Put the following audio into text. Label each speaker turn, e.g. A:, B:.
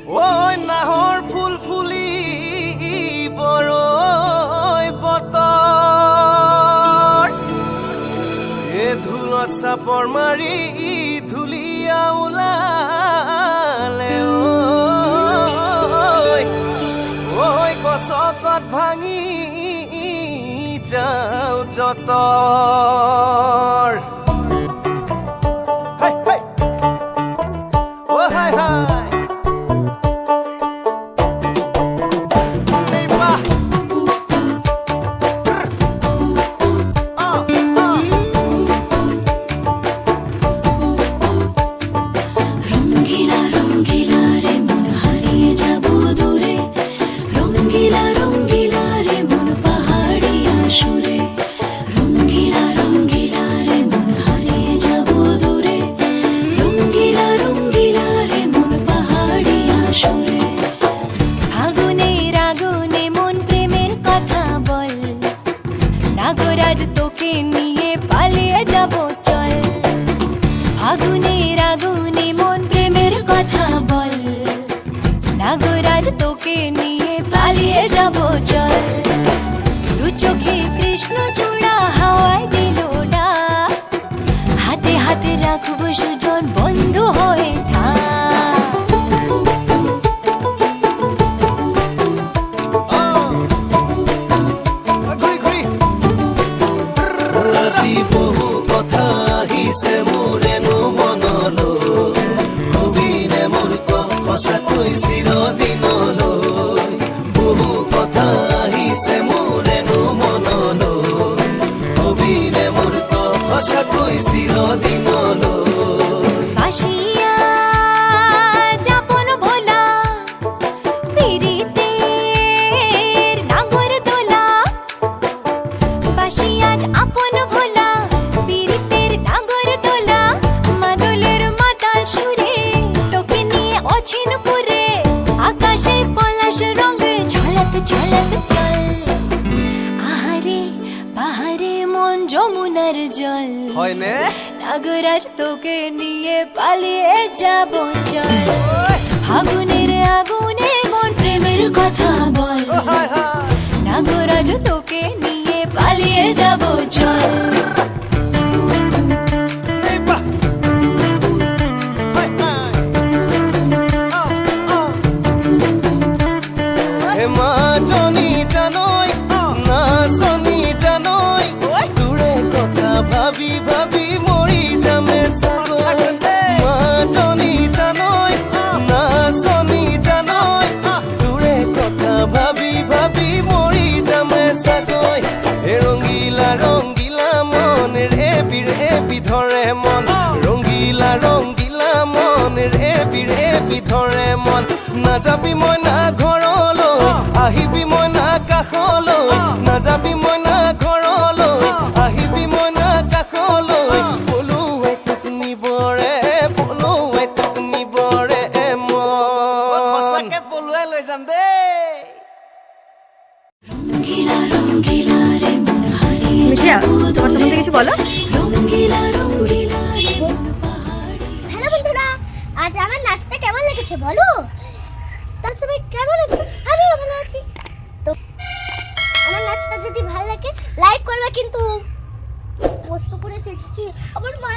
A: ওই নাহৰ ফুল ফুলি বৰৈ বতৰ এ ধুলত চাপৰ মাৰি ধুলিয়া ওলালে ঐ গছকত ভাঙি যাওঁ যতৰ তোকে নিয়ে পালিয়ে যাব চল দু চোখে কৃষ্ণ চূড়া হাওয়ায় দিল ডাক হাতে হাতে রাখবো সুজন বন্ধু হয়ে
B: বহু কথা আহিছে মোৰেনো মনলৈ কবিনে মোৰ সঁচাকৈ চিৰদিনলৈ বহু কথা আহিছে মোৰেনো মনলৈ কবিনে মোৰ সঁচাকৈ চিৰদিনলৈ
A: যমুনার জল হয়নে নাগরাজ তোকে নিয়ে পালিয়ে যাব চল ফাগুনের আগুনে মন প্রেমের কথা বল নাগরাজ তোকে নিয়ে পালিয়ে যাব চল ভাবি ভাবি মৰি যামে চাগৈ মাজনী জানৈ নাচনী জানৈ তোৰে কথা ভাবি ভাবি মৰি যামে চাগৈ হে ৰঙিলা ৰঙিলা মন ৰেবি ৰেবি ধৰে মন ৰঙিলা ৰঙিলা মন ৰেবি ৰেবি ধৰে মন নাযাবি মই না ঘৰলৈ আহিবি মই না কাষলৈ নাযাবি মই না ঘৰলৈ আহিবি মই
C: বলো
D: হ্যালো বন্ধুরা, আজ আমার নাচটা কেমন লেগেছে বলো? তার সবাই কেমন আছে? আমিও ভালো আছি। তো আমার নাচটা যদি ভালো লাগে লাইক করবে, কিন্তু পোস্ট করে এসেছি আমার মা